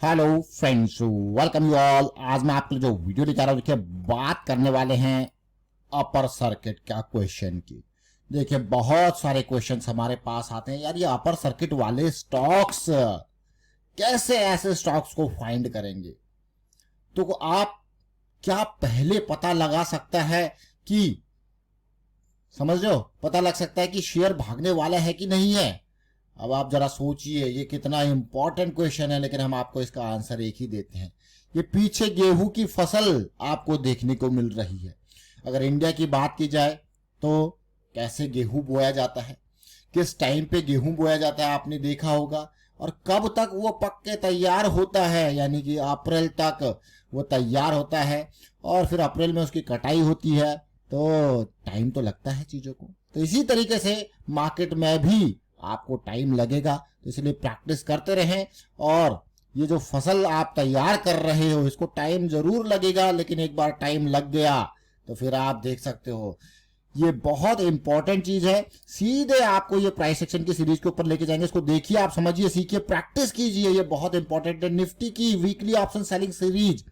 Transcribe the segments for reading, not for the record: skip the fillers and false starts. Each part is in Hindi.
Hello friends, welcome you all. आज मैं आपके लिए जो वीडियो लेकर आ रहा हूँ, देखिए बात करने वाले हैं अपर सर्किट का क्वेश्चन की। देखिए बहुत सारे क्वेश्चंस हमारे पास आते हैं यार, ये अपर सर्किट वाले स्टॉक्स कैसे ऐसे स्टॉक्स को फाइंड करेंगे। तो आप क्या पहले पता लगा सकता है कि समझ रहे हो, पता लग सकता है कि शेयर भागने वाला है कि नहीं है। अब आप जरा सोचिए, ये कितना इंपॉर्टेंट क्वेश्चन है, लेकिन हम आपको इसका आंसर एक ही देते हैं। ये पीछे गेहूं की फसल आपको देखने को मिल रही है। अगर इंडिया की बात की जाए तो कैसे गेहूं बोया जाता है, किस टाइम पे गेहूं बोया जाता है आपने देखा होगा, और कब तक वो पक के तैयार होता है, यानी कि अप्रैल तक वो तैयार होता है और फिर अप्रैल में उसकी कटाई होती है। तो टाइम तो लगता है चीजों को। तो इसी तरीके से मार्केट में भी आपको टाइम लगेगा, तो इसलिए प्रैक्टिस करते रहें। और ये जो फसल आप तैयार कर रहे हो, इसको टाइम जरूर लगेगा, लेकिन एक बार टाइम लग गया तो फिर आप देख सकते हो। ये बहुत इंपॉर्टेंट चीज है। सीधे आपको ये प्राइस एक्शन की सीरीज के ऊपर लेके जाएंगे। इसको देखिए, आप समझिए, सीखिए, प्रैक्टिस कीजिए। ये बहुत इंपॉर्टेंट है। निफ्टी की वीकली ऑप्शन सेलिंग सीरीज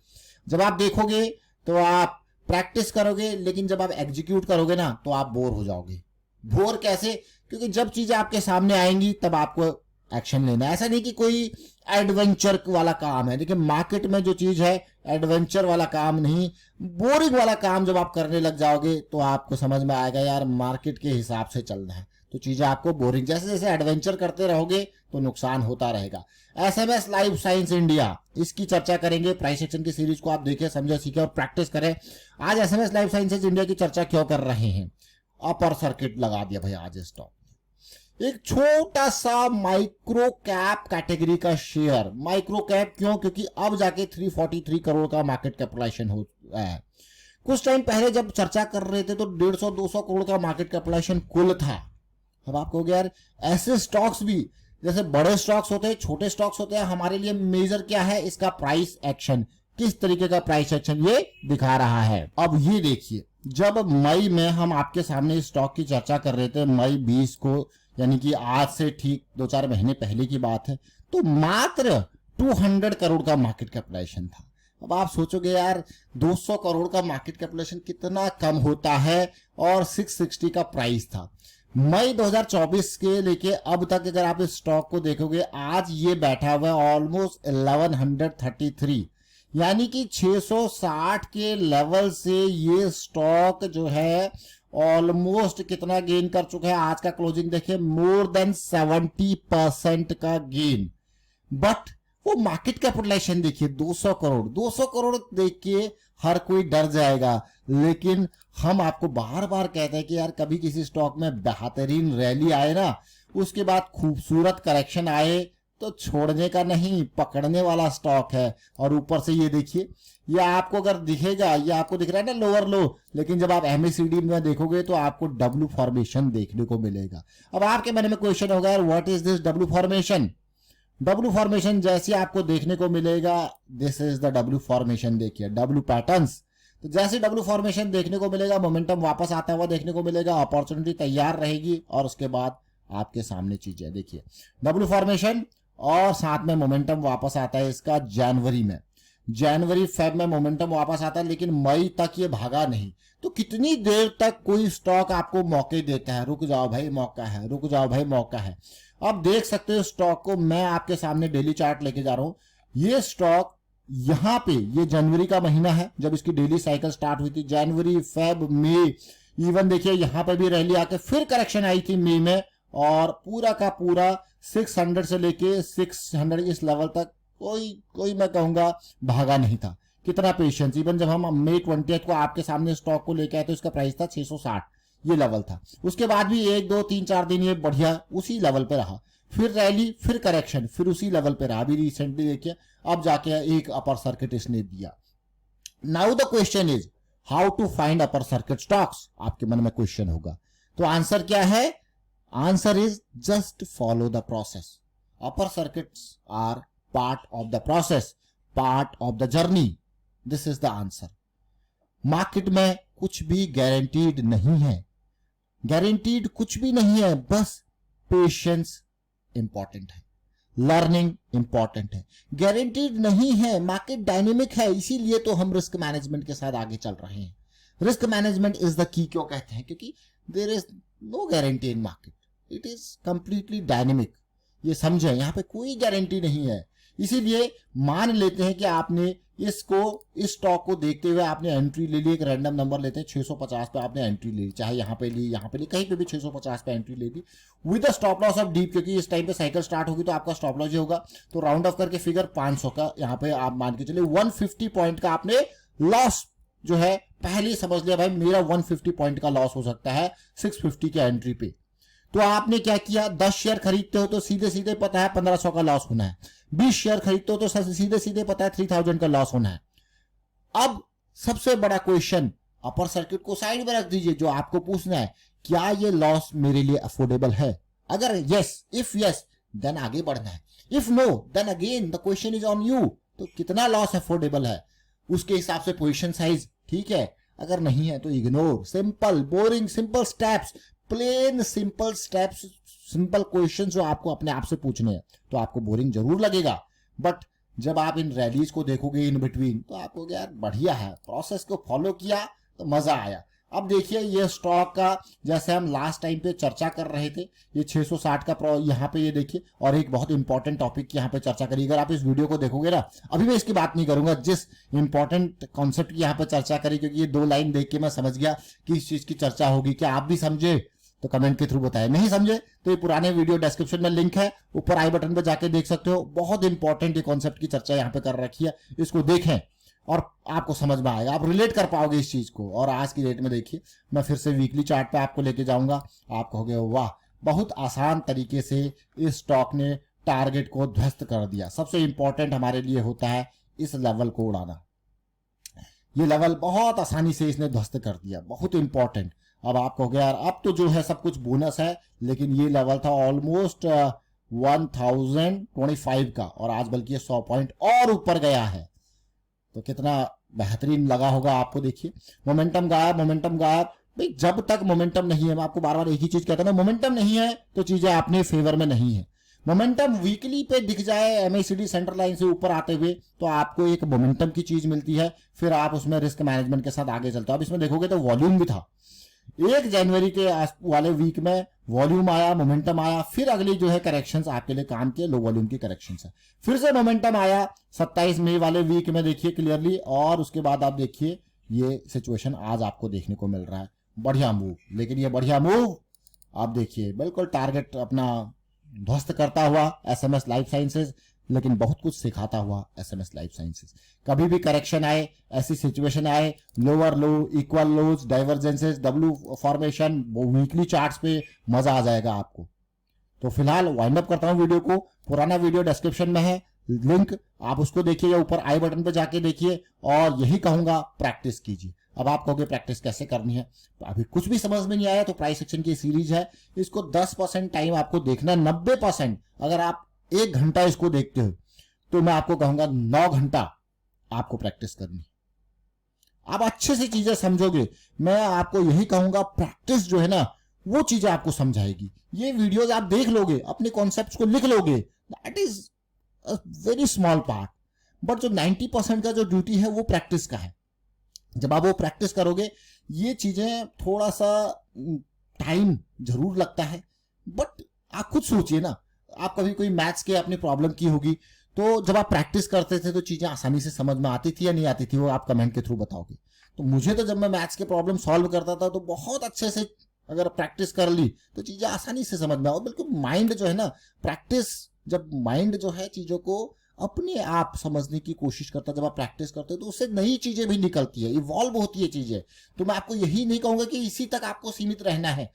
जब आप देखोगे तो आप प्रैक्टिस करोगे, लेकिन जब आप एग्जीक्यूट करोगे ना तो आप बोर हो जाओगे। बोर कैसे? क्योंकि जब चीजें आपके सामने आएंगी तब आपको एक्शन लेना है। ऐसा नहीं कि कोई एडवेंचर वाला काम है। देखिए मार्केट में जो चीज है एडवेंचर वाला काम नहीं, बोरिंग वाला काम जब आप करने लग जाओगे तो आपको समझ में आएगा यार मार्केट के हिसाब से चलना है। तो चीजें आपको बोरिंग, जैसे जैसे एडवेंचर करते रहोगे तो नुकसान होता रहेगा। एसएमएस लाइफ साइंस इंडिया, इसकी चर्चा करेंगे। प्राइस एक्शन की सीरीज को आप देखें, समझे, सीखे और प्रैक्टिस करें। आज एसएमएस लाइफ साइंसेज इंडिया की चर्चा क्यों कर रहे हैं? अपर सर्किट लगा दिया भाई आज स्टॉक। एक छोटा सा माइक्रो कैप कैटेगरी का शेयर। माइक्रो कैप क्यों? क्योंकि अब जाके 343 करोड़ का मार्केट कैपिटलाइजेशन हो है। कुछ टाइम पहले जब चर्चा कर रहे थे तो 150-200 करोड़ का मार्केट कैपिटलाइजेशन कुल था। अब आप कहोगे यार ऐसे स्टॉक्स भी, जैसे बड़े स्टॉक्स होते हैं, छोटे स्टॉक्स होते हैं, हमारे लिए मेजर क्या है? इसका प्राइस एक्शन। किस तरीके का प्राइस एक्शन ये दिखा रहा है। अब ये देखिए, जब मई में हम आपके सामने इस स्टॉक की चर्चा कर रहे थे, मई 20 को, यानी कि आज से ठीक 2-4 महीने पहले की बात है, तो मात्र 200 करोड़ का मार्केट कैपिटलाइजेशन था। अब आप सोचोगे यार 200 करोड़ का मार्केट कैपिटलाइजेशन कितना कम होता है, और 660 का प्राइस था। मई 2024 के लेके अब तक अगर आप इस स्टॉक को देखोगे, आज ये बैठा हुआ है ऑलमोस्ट 1133, यानी कि 660 के लेवल से ये स्टॉक जो है ऑलमोस्ट कितना गेन कर चुका है। आज का क्लोजिंग देखिए, मोर देन 70% का गेन। बट वो मार्केट कैपिटलाइजेशन देखिए 200 करोड़। 200 करोड़ देख के हर कोई डर जाएगा, लेकिन हम आपको बार बार कहते हैं कि यार कभी किसी स्टॉक में बेहतरीन रैली आए ना, उसके बाद खूबसूरत करेक्शन आए तो छोड़ने का नहीं, पकड़ने वाला स्टॉक है। और ऊपर से ये देखिए, ये आपको अगर दिखेगा, ये आपको दिख रहा है ना लोअर लो, लेकिन जब आप एमएसीडी में देखोगे तो आपको डब्ल्यू फॉर्मेशन देखने को मिलेगा। अब आपके मन में क्वेश्चन होगा यार what is this W formation? W formation जैसे आपको देखने को मिलेगा, this is the W formation. देखिए डब्ल्यू पैटर्न्स, तो जैसे डब्ल्यू फॉर्मेशन देखने को मिलेगा, मोमेंटम वापस आता हुआ देखने को मिलेगा, अपॉर्चुनिटी तैयार रहेगी, और उसके बाद आपके सामने चीजें देखिए डब्ल्यू फॉर्मेशन, और साथ में मोमेंटम वापस आता है इसका जनवरी में। जनवरी फेब में मोमेंटम वापस आता है, लेकिन मई तक ये भागा नहीं। तो कितनी देर तक कोई स्टॉक आपको मौके देता है? रुक जाओ भाई मौका है, रुक जाओ भाई मौका है। अब देख सकते हो स्टॉक को, मैं आपके सामने डेली चार्ट लेके जा रहा हूं। ये स्टॉक यहां पे, ये जनवरी का महीना है जब इसकी डेली साइकिल स्टार्ट हुई थी, जनवरी, फेब, मई, इवन देखिए यहां पे भी रैली आके फिर करेक्शन आई थी मई में, और पूरा का पूरा 600 से लेके 600 इस लेवल तक कोई मैं कहूंगा भागा नहीं था। कितना पेशेंस। इवन जब हम मई 20 को आपके सामने स्टॉक को लेके आए तो इसका प्राइस था 660, ये लेवल था। उसके बाद भी 1, 2, 3, 4 दिन ये बढ़िया उसी लेवल पे रहा, फिर रैली, फिर करेक्शन, फिर उसी लेवल पे रहा। अभी रिसेंटली देखिए अब जाके एक अपर सर्किट इसने दिया। Now the question is how to find upper circuit stocks, आपके मन में क्वेश्चन होगा। तो आंसर क्या है? Answer is just follow the process. Upper circuits are part of the process, part of the journey. This is the answer. Market में कुछ भी गारंटीड नहीं है, गारंटीड कुछ भी नहीं है, बस पेशेंस इंपॉर्टेंट है। लर्निंग इंपॉर्टेंट है, गारंटीड नहीं है, मार्केट डायनेमिक है, इसीलिए तो हम रिस्क मैनेजमेंट के साथ आगे चल रहे हैं। Risk management is the key क्यों कहते हैं? क्योंकि there is no guarantee in market, it is completely dynamic. ये समझे, यहाँ पे कोई गारंटी नहीं है। इसीलिए मान लेते हैं कि आपने इस स्टॉक को देखते हुए आपने एंट्री ले ली, एक रैंडम नंबर लेते हैं 650 पे आपने एंट्री ले ली, चाहे यहाँ पे ली, यहाँ पे ली, कहीं पे भी 650 पे एंट्री ले ली with a stop loss of deep, क्योंकि इस टाइम पे साइकिल स्टार्ट होगी तो आपका स्टॉप लॉस होगा। तो राउंड ऑफ करके फिगर 500 का यहाँ पे आप मान के चलिए 150 पॉइंट का आपने लॉस जो है पहले समझ लिया, भाई मेरा 150 पॉइंट का लॉस हो सकता है 650 के एंट्री पे। तो आपने क्या किया, 10 शेयर खरीदते हो तो सीधे सीधे पता है 1500 का लॉस होना है, 20 शेयर खरीदते हो तो सीधे सीधे पता है 3000 का लॉस होना है। अब सबसे बड़ा क्वेश्चन, अपर सर्किट को साइड में रख दीजिए, जो आपको पूछना है क्या ये लॉस मेरे लिए अफोर्डेबल है? अगर यस, इफ यस देन आगे बढ़ना है, if no then again the question is on you. तो कितना लॉस अफोर्डेबल है उसके हिसाब से पोजीशन साइज, ठीक है? अगर नहीं है तो ignore. Simple, boring, simple steps, plain simple steps, simple question जो आपको अपने आप से पूछने हैं। तो आपको बोरिंग जरूर लगेगा, बट जब आप इन रैलीज को देखोगे इन बिटवीन तो आपको यार बढ़िया है, प्रोसेस को फॉलो किया तो मजा आया। अब देखिए ये स्टॉक का, जैसे हम लास्ट टाइम पे चर्चा कर रहे थे, ये 660 का यहाँ पे ये देखिए, और एक बहुत इंपॉर्टेंट टॉपिक की यहाँ पे चर्चा करी। अगर आप इस वीडियो को देखोगे ना, अभी मैं इसकी बात नहीं करूंगा, जिस इंपॉर्टेंट कॉन्सेप्ट की यहाँ पे चर्चा करी, क्योंकि ये 2 लाइन देख के मैं समझ गया कि इस चीज की चर्चा होगी। क्या आप भी समझे? तो कमेंट के थ्रू बताएं। नहीं समझे तो ये पुराने वीडियो डिस्क्रिप्शन में लिंक है, ऊपर आई बटन पे जाके देख सकते हो। बहुत इंपॉर्टेंट ये कॉन्सेप्ट की चर्चा यहाँ पे कर रखी है, इसको देखें और आपको समझ में आएगा, आप रिलेट कर पाओगे इस चीज को। और आज की डेट में देखिए, मैं फिर से वीकली चार्ट पे आपको लेके जाऊंगा, आप कहोगे वाह, बहुत आसान तरीके से इस स्टॉक ने टारगेट को ध्वस्त कर दिया। सबसे इंपॉर्टेंट हमारे लिए होता है इस लेवल को उड़ाना। ये लेवल बहुत आसानी से इसने ध्वस्त कर दिया, बहुत इंपॉर्टेंट। अब आप कहोगे यार अब तो जो है सब कुछ बोनस है, लेकिन ये लेवल था ऑलमोस्ट 1025 का, और आज बल्कि 100 पॉइंट और ऊपर गया है। तो कितना बेहतरीन लगा होगा आपको। देखिए मोमेंटम गायब, मोमेंटम गायब। भाई जब तक मोमेंटम नहीं है, मैं आपको बार बार एक ही चीज कहता हूं ना, मोमेंटम नहीं है तो चीजें अपने फेवर में नहीं है। मोमेंटम वीकली पे दिख जाए एमएसीडी सेंटर लाइन से ऊपर आते हुए तो आपको एक मोमेंटम की चीज मिलती है, फिर आप उसमें रिस्क मैनेजमेंट के साथ आगे चलते हो। अब इसमें देखोगे तो वॉल्यूम भी था, 1 जनवरी के वाले वीक में वॉल्यूम आया, मोमेंटम आया, फिर अगली जो है करेक्शंस आपके लिए काम के लो वॉल्यूम की करेक्शंस है, फिर से मोमेंटम आया 27 मई वाले वीक में देखिए क्लियरली, और उसके बाद आप देखिए ये सिचुएशन आज आपको देखने को मिल रहा है। बढ़िया मूव, लेकिन ये बढ़िया मूव आप देखिए बिल्कुल टारगेट अपना ध्वस्त करता हुआ एसएमएस लाइफ साइंसेज, लेकिन बहुत कुछ सिखाता हुआ एसएमएस लाइफ साइंसेज। कभी भी करेक्शन आए, ऐसी सिचुएशन आए, लोअर लो, इक्वल लोज, डाइवर्जेंसेस, डब्ल्यू फॉर्मेशन, वो वीकली चार्ट्स पे मजा आ जाएगा आपको। तो फिलहाल वाइंड अप करता हूं वीडियो को। पुराना वीडियो डिस्क्रिप्शन में है लिंक, आप उसको देखिए या ऊपर आई बटन पे जाके देखिए, और यही कहूंगा प्रैक्टिस कीजिए। अब आप कहोगे प्रैक्टिस कैसे करनी है, तो अभी कुछ भी समझ में नहीं आया तो प्राइस एक्शन की सीरीज है, इसको 10% टाइम आपको देखना, 90% अगर आप 1 घंटा इसको देखते हो तो मैं आपको कहूंगा 9 घंटा आपको प्रैक्टिस करनी। आप अच्छे से चीजें समझोगे, मैं आपको यही कहूंगा प्रैक्टिस जो है ना वो चीजें आपको समझाएगी। ये वीडियोस आप देख लोगे, अपने कॉन्सेप्ट्स को लिख लोगे, that is a very small part, but जो 90% का जो ड्यूटी है वो प्रैक्टिस का है। जब आप वो प्रैक्टिस करोगे, ये चीजें थोड़ा सा टाइम जरूर लगता है, बट आप खुद सोचिए ना, आप कभी कोई मैथ्स के अपनी प्रॉब्लम की होगी, तो जब आप प्रैक्टिस करते थे तो चीजें आसानी से समझ में आती थी या नहीं आती थी, वो आप कमेंट के थ्रू बताओगे। तो मुझे तो जब मैं मैथ्स के प्रॉब्लम सॉल्व करता था तो बहुत अच्छे से अगर प्रैक्टिस कर ली तो चीजें आसानी से समझ में आओ। बिल्कुल माइंड जो है ना, प्रैक्टिस, जब माइंड जो है चीजों को अपने आप समझने की कोशिश करता है, जब आप प्रैक्टिस करते हो तो उससे नई चीजें भी निकलती है, इवॉल्व होती है चीजें। तो मैं आपको यही नहीं कहूंगा कि इसी तक आपको सीमित रहना है,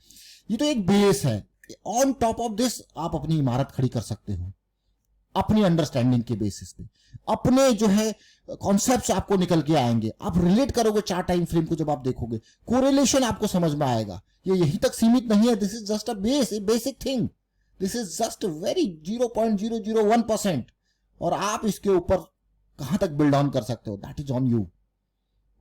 ये तो एक बेस है, ऑन टॉप ऑफ दिस आप अपनी इमारत खड़ी कर सकते हो अपनी अंडरस्टैंडिंग के बेसिस पे। अपने जो है कॉन्सेप्ट्स आपको निकल के आएंगे, आप रिलेट करोगे 4 टाइम फ्रेम को, जब आप देखोगे कोरिलेशन आपको समझ में आएगा। ये यही तक सीमित नहीं है, this is just a base, A basic thing, this is just very 0.001%, और आप इसके ऊपर कहां तक बिल्ड ऑन कर सकते हो, that is on you.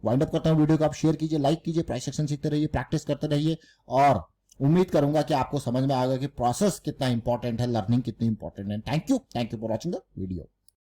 Wind up करता हूं वीडियो को, आप शेयर कीजिए, लाइक कीजिए, प्राइस एक्शन सीखते रहिए, प्रैक्टिस करते रहिए, और उम्मीद करूंगा कि आपको समझ में आएगा कि प्रोसेस कितना इंपॉर्टेंट है, लर्निंग कितनी इंपॉर्टेंट है। Thank you for watching the video.